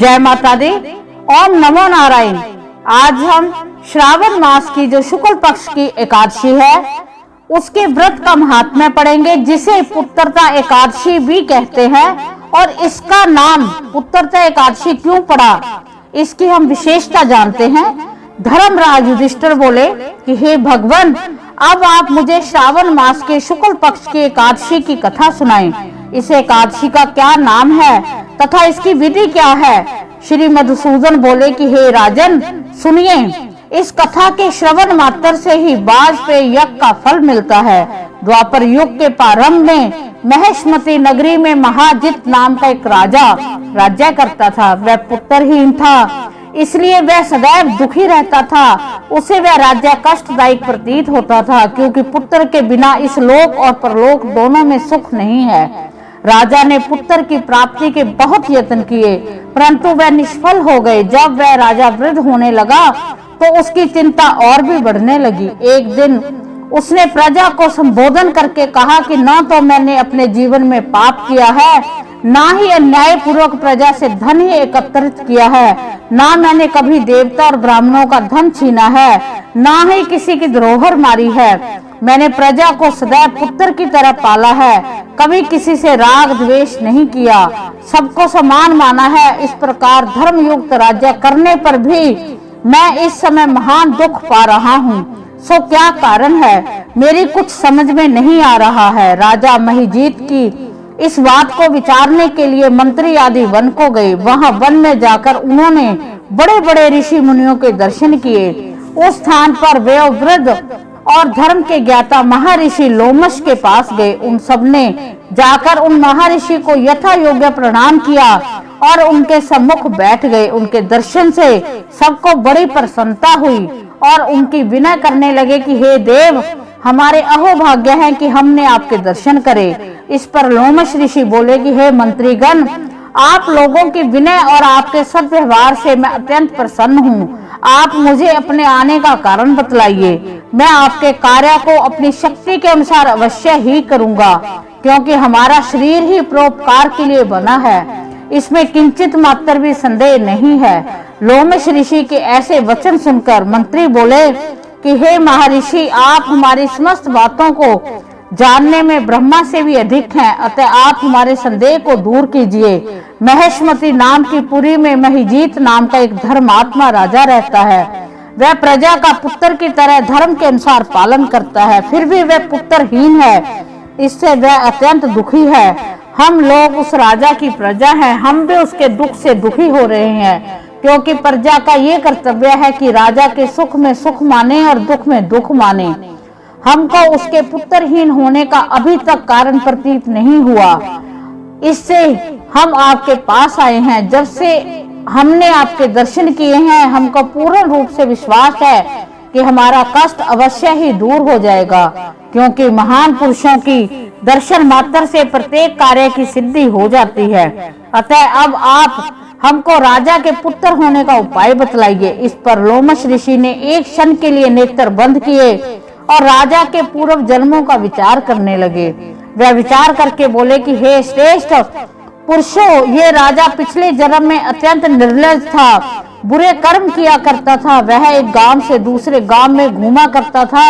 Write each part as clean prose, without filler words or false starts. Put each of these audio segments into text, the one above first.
जय माता दी। ओम नमो नारायण। आज हम श्रावण मास की जो शुक्ल पक्ष की एकादशी है उसके व्रत का महात्म्य पढ़ेंगे, जिसे पुत्रता एकादशी भी कहते हैं। और इसका नाम पुत्रता एकादशी क्यों पड़ा, इसकी हम विशेषता जानते हैं। धर्मराज युधिष्ठिर बोले कि हे भगवान, अब आप मुझे श्रावण मास के शुक्ल पक्ष की एकादशी की कथा सुनाएं। इस एकादशी का क्या नाम है तथा इसकी विधि क्या है। श्री मधुसूदन बोले कि हे राजन सुनिए, इस कथा के श्रवण मात्र से ही वाजपेयी यज्ञ का फल मिलता है। द्वापर युग के प्रारंभ में महेशमती नगरी में महाजित नाम का एक राजा राज्य करता था। वह पुत्रहीन था, इसलिए वह सदैव दुखी रहता था। उसे वह राज्य कष्टदायक प्रतीत होता था, क्योंकि पुत्र के बिना इस लोक और परलोक दोनों में सुख नहीं है। राजा ने पुत्र की प्राप्ति के बहुत यत्न किए, परंतु वह निष्फल हो गए। जब वह राजा वृद्ध होने लगा तो उसकी चिंता और भी बढ़ने लगी। एक दिन उसने प्रजा को संबोधन करके कहा कि न तो मैंने अपने जीवन में पाप किया है, ना ही अन्याय पूर्वक प्रजा से धन ही एकत्रित किया है, ना मैंने कभी देवता और ब्राह्मणों का धन छीना है, ना ही किसी की धरोहर मारी है। मैंने प्रजा को सदैव पुत्र की तरह पाला है, कभी किसी से राग द्वेष नहीं किया, सबको समान माना है। इस प्रकार धर्मयुक्त राज्य करने पर भी मैं इस समय महान दुख पा रहा हूँ। सो क्या कारण है, मेरी कुछ समझ में नहीं आ रहा है। राजा महिजीत की इस बात को विचारने के लिए मंत्री आदि वन को गए। वहां वन में जाकर उन्होंने बड़े बड़े ऋषि मुनियों के दर्शन किए। उस स्थान पर वे वृद्ध और धर्म के ज्ञाता महर्षि लोमश के पास गए। उन सबने जाकर उन महर्षि को यथा योग्य प्रणाम किया और उनके सम्मुख बैठ गए। उनके दर्शन से सबको बड़ी प्रसन्नता हुई और उनकी विनय करने लगे कि हे देव, हमारे अहोभाग्य है कि हमने आपके दर्शन करे। इस पर लोमश ऋषि बोले कि हे मंत्रीगण, आप लोगों की विनय और आपके सद्व्यवहार से मैं अत्यंत प्रसन्न हूँ। आप मुझे अपने आने का कारण बतलाइए। मैं आपके कार्य को अपनी शक्ति के अनुसार अवश्य ही करूँगा, क्योंकि हमारा शरीर ही परोपकार के लिए बना है, इसमें किंचित मात्र भी संदेह नहीं है। लोमश ऋषि के ऐसे वचन सुनकर मंत्री बोले कि हे महर्षि, आप हमारी समस्त बातों को जानने में ब्रह्मा से भी अधिक हैं, अतः आप हमारे संदेह को दूर कीजिए। महेशमती नाम की पुरी में महिजीत नाम का एक धर्मात्मा राजा रहता है। वह प्रजा का पुत्र की तरह धर्म के अनुसार पालन करता है, फिर भी वह पुत्रहीन है, इससे वह अत्यंत दुखी है। हम लोग उस राजा की प्रजा हैं, हम भी उसके दुख से दुखी हो रहे हैं, क्योंकि प्रजा का ये कर्तव्य है कि राजा के सुख में सुख माने और दुख में दुख माने। हमको उसके पुत्रहीन होने का अभी तक कारण प्रतीत नहीं हुआ, इससे हम आपके पास आए हैं। जब से हमने आपके दर्शन किए हैं, हमको पूर्ण रूप से विश्वास है कि हमारा कष्ट अवश्य ही दूर हो जाएगा, क्योंकि महान पुरुषों की दर्शन मात्र से प्रत्येक कार्य की सिद्धि हो जाती है। अतः अब आप हमको राजा के पुत्र होने का उपाय बतलाइए। इस पर लोमश ऋषि ने एक क्षण के लिए नेत्र बंद किए और राजा के पूर्व जन्मों का विचार करने लगे। वह विचार करके बोले कि हे श्रेष्ठ पुरुषों, ये राजा पिछले जन्म में अत्यंत निर्लज था, बुरे कर्म किया करता था। वह एक गांव से दूसरे गांव में घूमा करता था।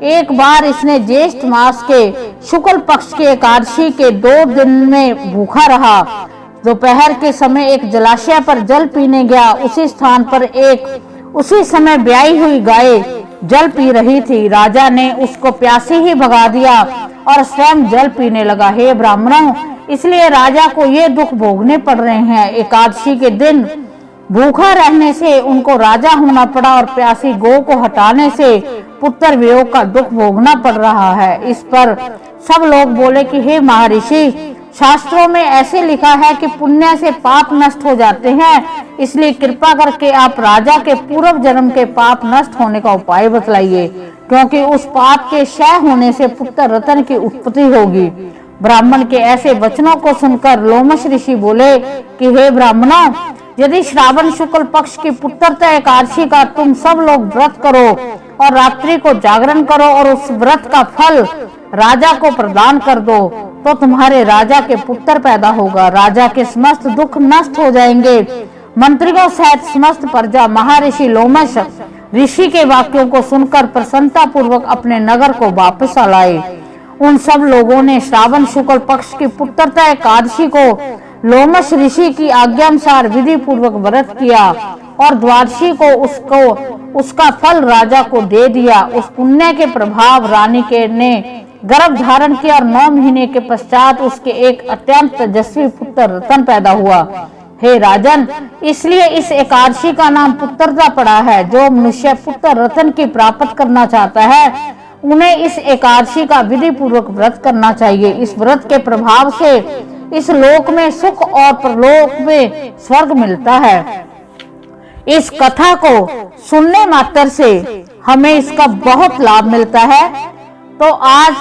एक बार इसने ज्येष्ठ मास के शुक्ल पक्ष के एकादशी के 2 दिन में भूखा रहा। दोपहर के समय एक जलाशय पर जल पीने गया। उसी स्थान पर उसी समय ब्याई हुई गाय जल पी रही थी। राजा ने उसको प्यासी ही भगा दिया और स्वयं जल पीने लगा। हे ब्राह्मणों, इसलिए राजा को ये दुख भोगने पड़ रहे हैं। एकादशी के दिन भूखा रहने से उनको राजा होना पड़ा और प्यासी गौ को हटाने से पुत्र वियोग का दुख भोगना पड़ रहा है। इस पर सब लोग बोले कि हे महर्षि, शास्त्रों में ऐसे लिखा है कि पुण्य से पाप नष्ट हो जाते हैं, इसलिए कृपा करके आप राजा के पूर्व जन्म के पाप नष्ट होने का उपाय बतलाइए, क्योंकि उस पाप के क्षय होने से पुत्र रत्न की उत्पत्ति होगी। ब्राह्मण के ऐसे वचनों को सुनकर लोमश ऋषि बोले कि हे ब्राह्मणों, यदि श्रावण शुक्ल पक्ष की पुत्रता एकादशी का तुम सब लोग व्रत करो और रात्रि को जागरण करो और उस व्रत का फल राजा को प्रदान कर दो, तो तुम्हारे राजा के पुत्र पैदा होगा। राजा के समस्त दुख नष्ट हो जाएंगे मंत्रियों सहित समस्त प्रजा महर्षि लोमश ऋषि के वाक्यों को सुनकर प्रसन्नता पूर्वक अपने नगर को वापस लाए। उन सब लोगों ने श्रावण शुक्ल पक्ष की पुत्रता एकादशी को लोमश ऋषि की आज्ञानुसार विधि पूर्वक व्रत किया और द्वादशी को उसका फल राजा को दे दिया। उस पुण्य के प्रभाव रानी के ने गर्भ धारण किया और 9 महीने के पश्चात उसके एक अत्यंत तेजस्वी पुत्र रतन पैदा हुआ। हे राजन, इसलिए इस एकादशी का नाम पुत्रता पड़ा है। जो मनुष्य पुत्र रतन की प्राप्त करना चाहता है उन्हें इस एकादशी का विधि पूर्वक व्रत करना चाहिए। इस व्रत के प्रभाव से इस लोक में सुख और परलोक में स्वर्ग मिलता है। इस कथा को सुनने मात्र से हमें इसका बहुत लाभ मिलता है। तो आज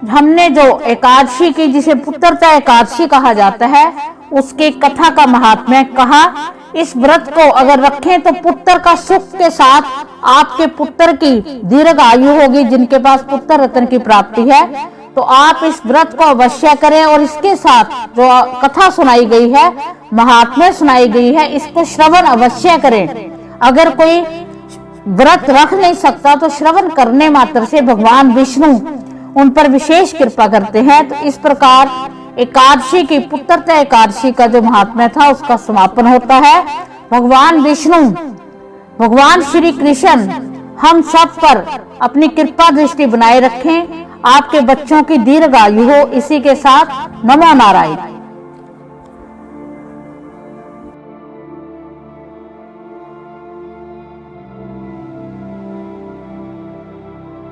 हमने जो एकादशी की, जिसे पुत्रता एकादशी कहा जाता है, उसकी कथा का महात्म्य कहा। इस व्रत को अगर रखें तो पुत्र का सुख के साथ आपके पुत्र की दीर्घ आयु होगी। जिनके पास पुत्र रत्न की प्राप्ति है तो आप इस व्रत को अवश्य करें और इसके साथ जो कथा सुनाई गई है, महात्म्य सुनाई गई है, इसको श्रवण अवश्य करें। अगर कोई व्रत रख नहीं सकता तो श्रवण करने मात्र से भगवान विष्णु उन पर विशेष कृपा करते हैं। तो इस प्रकार एकादशी की, पुत्रता एकादशी का जो महात्म्य था उसका समापन होता है। भगवान विष्णु, भगवान श्री कृष्ण हम सब पर अपनी कृपा दृष्टि बनाए रखें। आपके बच्चों की दीर्घ आयु हो। इसी के साथ नमो नारायण।